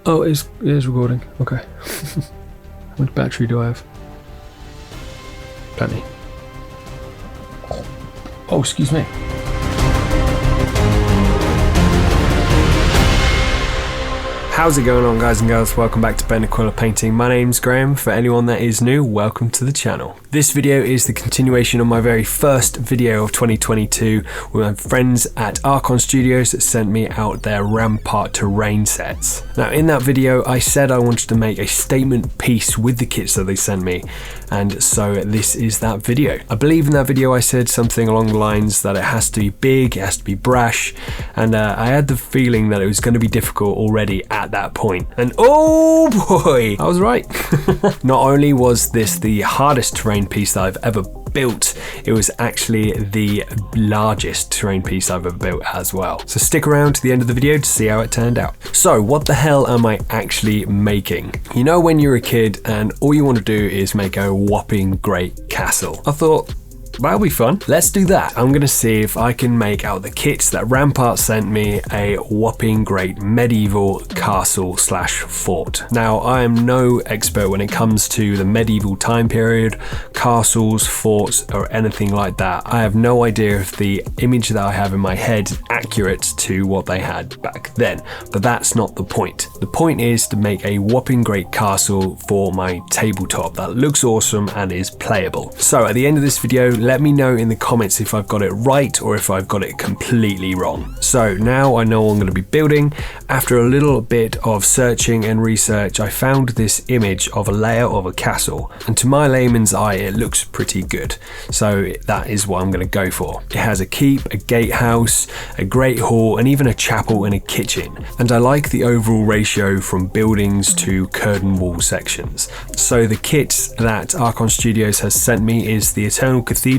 Oh, it is recording. Okay. How much battery do I have? Plenty. Oh, excuse me. How's it going on, guys and girls? Welcome back to Ben Aquila Painting. My name's Graham. For anyone that is new, welcome to the channel. This video is the continuation of my very first video of 2022 with my friends at Archon Studio that sent me out their Rampart terrain sets. Now in that video I said I wanted to make a statement piece with the kits that they sent me, and so this is that video. I believe in that video I said something along the lines that it has to be big, it has to be brash, and I had the feeling that it was going to be difficult already at that point. And oh boy, I was right. Not only was this the hardest terrain piece that I've ever built, it was actually the largest terrain piece I've ever built as well. So stick around to the end of the video to see how it turned out. So what the hell am I actually making? You know when you're a kid and all you want to do is make a whopping great castle? I thought, that'll be fun. Let's do that. I'm gonna see if I can make out the kits that Rampart sent me a whopping great medieval castle slash fort. Now, I am no expert when it comes to the medieval time period, castles, forts, or anything like that. I have no idea if the image that I have in my head is accurate to what they had back then, but that's not the point. The point is to make a whopping great castle for my tabletop that looks awesome and is playable. So at the end of this video, let me know in the comments if I've got it right or if I've got it completely wrong. So now I know what I'm going to be building. After a little bit of searching and research, I found this image of a layer of a castle, and to my layman's eye it looks pretty good. So that is what I'm going to go for. It has a keep, a gatehouse, a great hall, and even a chapel and a kitchen. And I like the overall ratio from buildings to curtain wall sections. So the kits that Archon Studios has sent me is the Eternal Cathedral,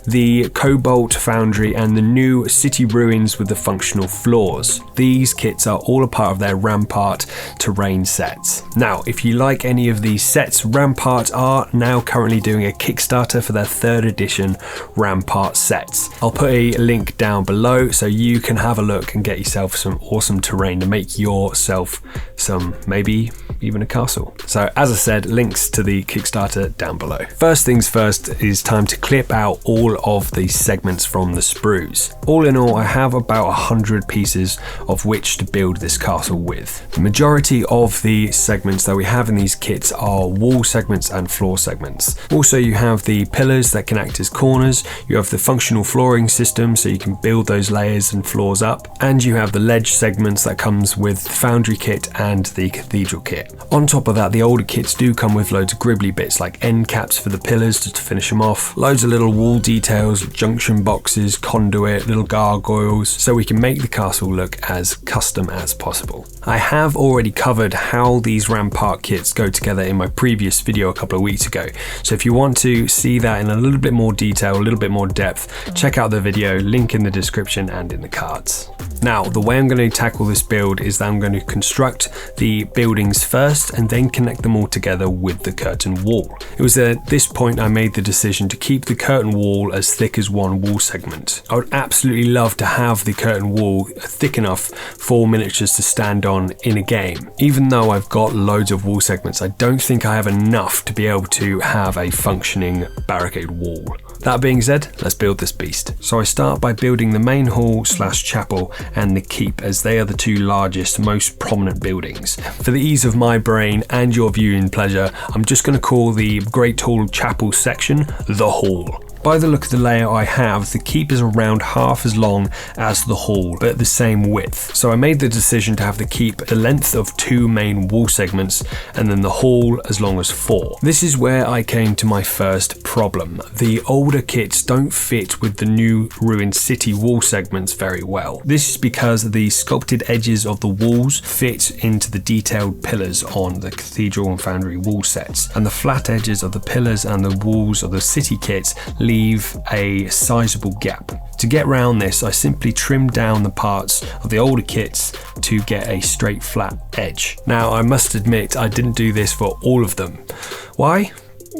the Cobalt Foundry, and the new city ruins with the functional floors. These kits are all a part of their Rampart terrain sets. Now, if you like any of these sets, Rampart are now currently doing a Kickstarter for their 3rd edition Rampart sets. I'll put a link down below so you can have a look and get yourself some awesome terrain to make yourself some, maybe even a castle. So as I said, links to the Kickstarter down below. First things first is time to clip out all of the segments from the sprues. All in all, I have about 100 pieces of which to build this castle with. The majority of the segments that we have in these kits are wall segments and floor segments. Also, you have the pillars that can act as corners, you have the functional flooring system so you can build those layers and floors up, and you have the ledge segments that comes with the foundry kit and the cathedral kit. On top of that, the older kits do come with loads of gribbly bits like end caps for the pillars to finish them off, loads of little wall details, junction boxes, conduit, little gargoyles, so we can make the castle look as custom as possible. I have already covered how these Rampart kits go together in my previous video a couple of weeks ago, so if you want to see that in a little bit more detail, a little bit more depth, check out the video, link in the description and in the cards. Now, the way I'm going to tackle this build is that I'm going to construct the buildings first and then connect them all together with the curtain wall. It was at this point I made the decision to keep the curtain wall as thick as one wall segment. I would absolutely love to have the curtain wall thick enough for miniatures to stand on in a game. Even though I've got loads of wall segments, I don't think I have enough to be able to have a functioning barricade wall. That being said, let's build this beast. So I start by building the main hall slash chapel and the keep, as they are the two largest, most prominent buildings. For the ease of my brain and your viewing pleasure, I'm just going to call the Great Hall Chapel section the hall. By the look of the layout I have, the keep is around half as long as the hall, but the same width. So I made the decision to have the keep the length of 2 main wall segments, and then the hall as long as 4. This is where I came to my first problem. The older kits don't fit with the new ruined city wall segments very well. This is because the sculpted edges of the walls fit into the detailed pillars on the cathedral and foundry wall sets, and the flat edges of the pillars and the walls of the city kits leave a sizable gap. To get round this, I simply trimmed down the parts of the older kits to get a straight flat edge. Now, I must admit I didn't do this for all of them. Why?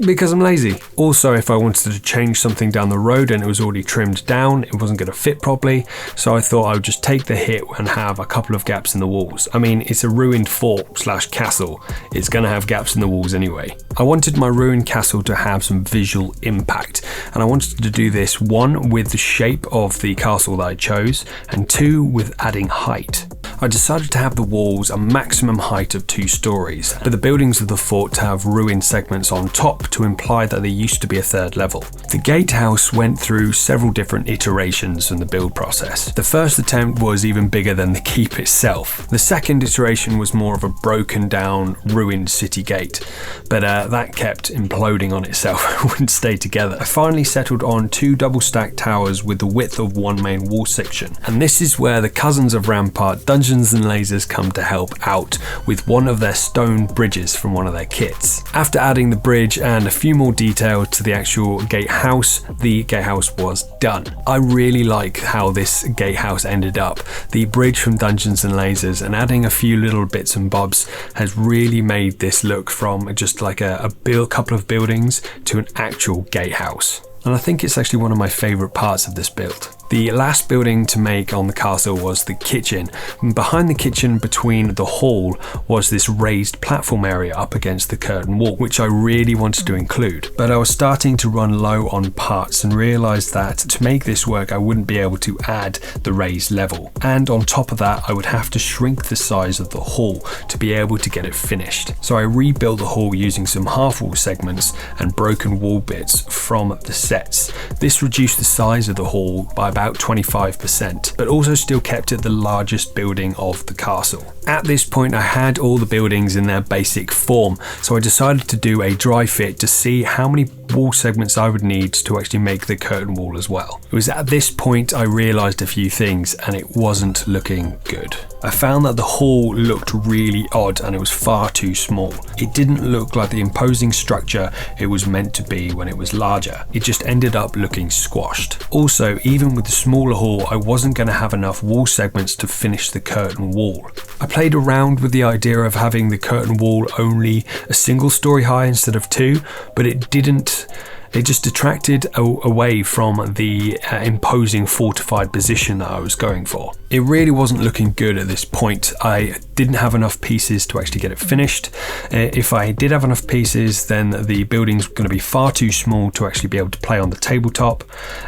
Because I'm lazy. Also, if I wanted to change something down the road and it was already trimmed down, it wasn't going to fit properly, so I thought I would just take the hit and have a couple of gaps in the walls. I mean, it's a ruined fort / castle. It's going to have gaps in the walls anyway. I wanted my ruined castle to have some visual impact, and I wanted to do this, 1, with the shape of the castle that I chose, and 2, with adding height. I decided to have the walls a maximum height of 2 stories, but the buildings of the fort to have ruined segments on top to imply that there used to be a 3rd level. The gatehouse went through several different iterations in the build process. The first attempt was even bigger than the keep itself. The second iteration was more of a broken down, ruined city gate, but that kept imploding on itself and wouldn't stay together. I finally settled on 2 double stacked towers with the width of 1 main wall section, and this is where the cousins of Rampart, Dungeons and Lasers, come to help out with one of their stone bridges from one of their kits. After adding the bridge and a few more detail to the actual gatehouse, the gatehouse was done. I really like how this gatehouse ended up. The bridge from Dungeons and Lasers and adding a few little bits and bobs has really made this look from just like a couple of buildings to an actual gatehouse. And I think it's actually one of my favourite parts of this build. The last building to make on the castle was the kitchen. And behind the kitchen, between the hall, was this raised platform area up against the curtain wall, which I really wanted to include. But I was starting to run low on parts and realised that to make this work I wouldn't be able to add the raised level. And on top of that I would have to shrink the size of the hall to be able to get it finished. So I rebuilt the hall using some half wall segments and broken wall bits from the sets. This reduced the size of the hall by about 25%, but also still kept it the largest building of the castle. At this point I had all the buildings in their basic form, so I decided to do a dry fit to see how many wall segments I would need to actually make the curtain wall as well. It was at this point I realised a few things and it wasn't looking good. I found that the hall looked really odd and it was far too small. It didn't look like the imposing structure it was meant to be when it was larger. It just ended up looking squashed. Also, even with the smaller hall, I wasn't going to have enough wall segments to finish the curtain wall. I played around with the idea of having the curtain wall only a single story high instead of 2, but it didn't. It just detracted away from the imposing fortified position that I was going for. It really wasn't looking good at this point. I didn't have enough pieces to actually get it finished. If I did have enough pieces, then the building's going to be far too small to actually be able to play on the tabletop.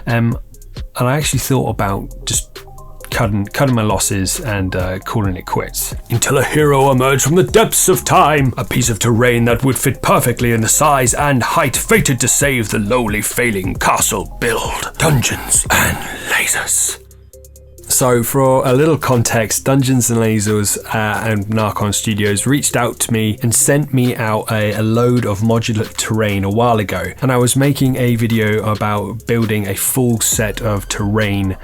And I actually thought about just cutting my losses and calling it quits. Until a hero emerged from the depths of time, a piece of terrain that would fit perfectly in the size and height fated to save the lowly failing castle build. Dungeons and Lasers. So for a little context, Dungeons and Lasers and Archon Studios reached out to me and sent me out a load of modular terrain a while ago, and I was making a video about building a full set of terrain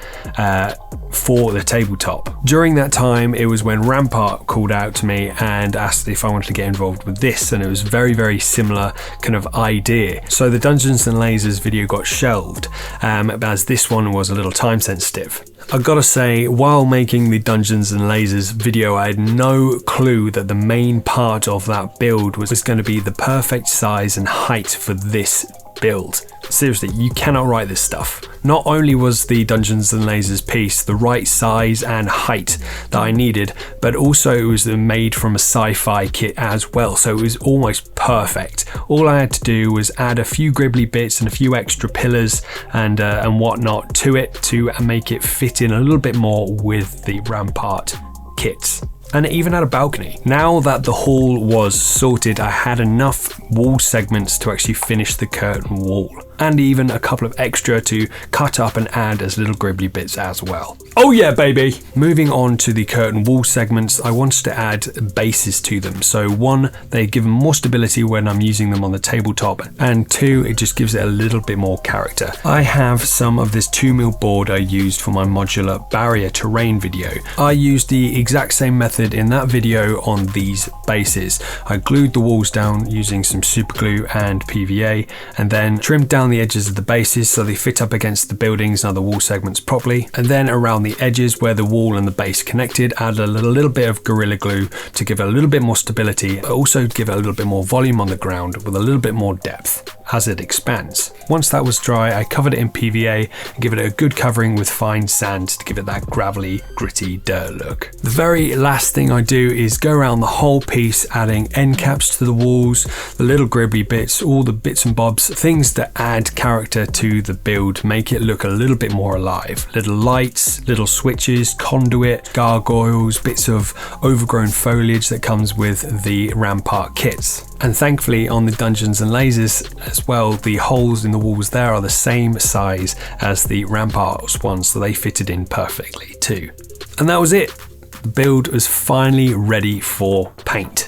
for the tabletop. During that time, it was when Rampart called out to me and asked if I wanted to get involved with this, and it was very, very similar kind of idea. So the Dungeons and Lasers video got shelved, as this one was a little time sensitive. I've got to say, while making the Dungeons and Lasers video, I had no clue that the main part of that build was going to be the perfect size and height for this build. Seriously, you cannot write this stuff. Not only was the Dungeons and Lasers piece the right size and height that I needed, but also it was made from a sci-fi kit as well, so it was almost perfect. All I had to do was add a few gribbly bits and a few extra pillars and whatnot to it to make it fit in a little bit more with the Rampart kits. And it even had a balcony. Now that the hall was sorted, I had enough wall segments to actually finish the curtain wall, and even a couple of extra to cut up and add as little gribbly bits as well. Oh yeah, baby! Moving on to the curtain wall segments, I wanted to add bases to them. So 1, they give them more stability when I'm using them on the tabletop, and 2, it just gives it a little bit more character. I have some of this 2mm board I used for my modular barrier terrain video. I used the exact same method in that video on these bases. I glued the walls down using some super glue and PVA, and then trimmed down around the edges of the bases so they fit up against the buildings and other wall segments properly, and then around the edges where the wall and the base connected, add a little bit of Gorilla Glue to give it a little bit more stability, but also give it a little bit more volume on the ground with a little bit more depth as it expands. Once that was dry, I covered it in PVA and give it a good covering with fine sand to give it that gravelly, gritty dirt look. The very last thing I do is go around the whole piece, adding end caps to the walls, the little gribby bits, all the bits and bobs, things that add character to the build, make it look a little bit more alive. Little lights, little switches, conduit, gargoyles, bits of overgrown foliage that comes with the Rampart kits. And thankfully on the dungeons and lasers as well, the holes in the walls there are the same size as the Rampart's ones, so they fitted in perfectly too. And that was it. The build was finally ready for paint.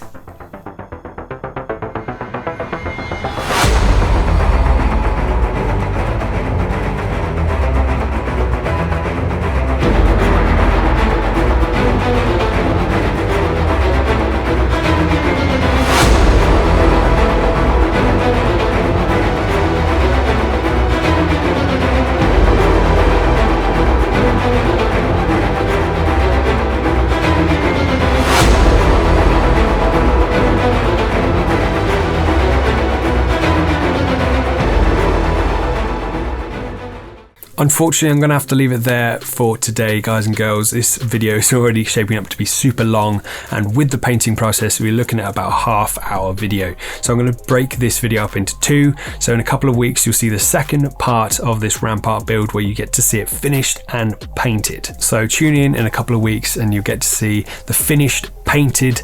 Unfortunately, I'm going to have to leave it there for today, guys and girls. This video is already shaping up to be super long, and with the painting process, we're looking at about a half-hour video. So I'm going to break this video up into two. So in a couple of weeks, you'll see the second part of this Rampart build where you get to see it finished and painted. So tune in a couple of weeks and you'll get to see the finished, painted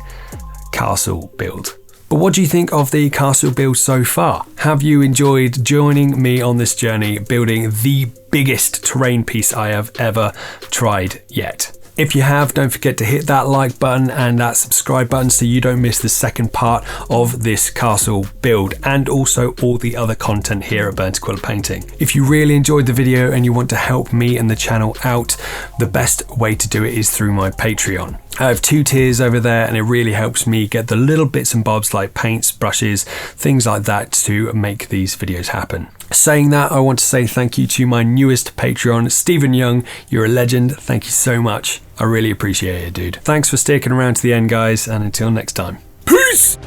castle build. But what do you think of the castle build so far? Have you enjoyed joining me on this journey building the biggest terrain piece I have ever tried yet? If you have, don't forget to hit that like button and that subscribe button so you don't miss the second part of this castle build, and also all the other content here at Burnt Aquila Painting. If you really enjoyed the video and you want to help me and the channel out, the best way to do it is through my Patreon. I have 2 tiers over there and it really helps me get the little bits and bobs like paints, brushes, things like that to make these videos happen. Saying that, I want to say thank you to my newest Patreon, Stephen Young. You're a legend. Thank you so much. I really appreciate it, dude. Thanks for sticking around to the end, guys, and until next time. Peace!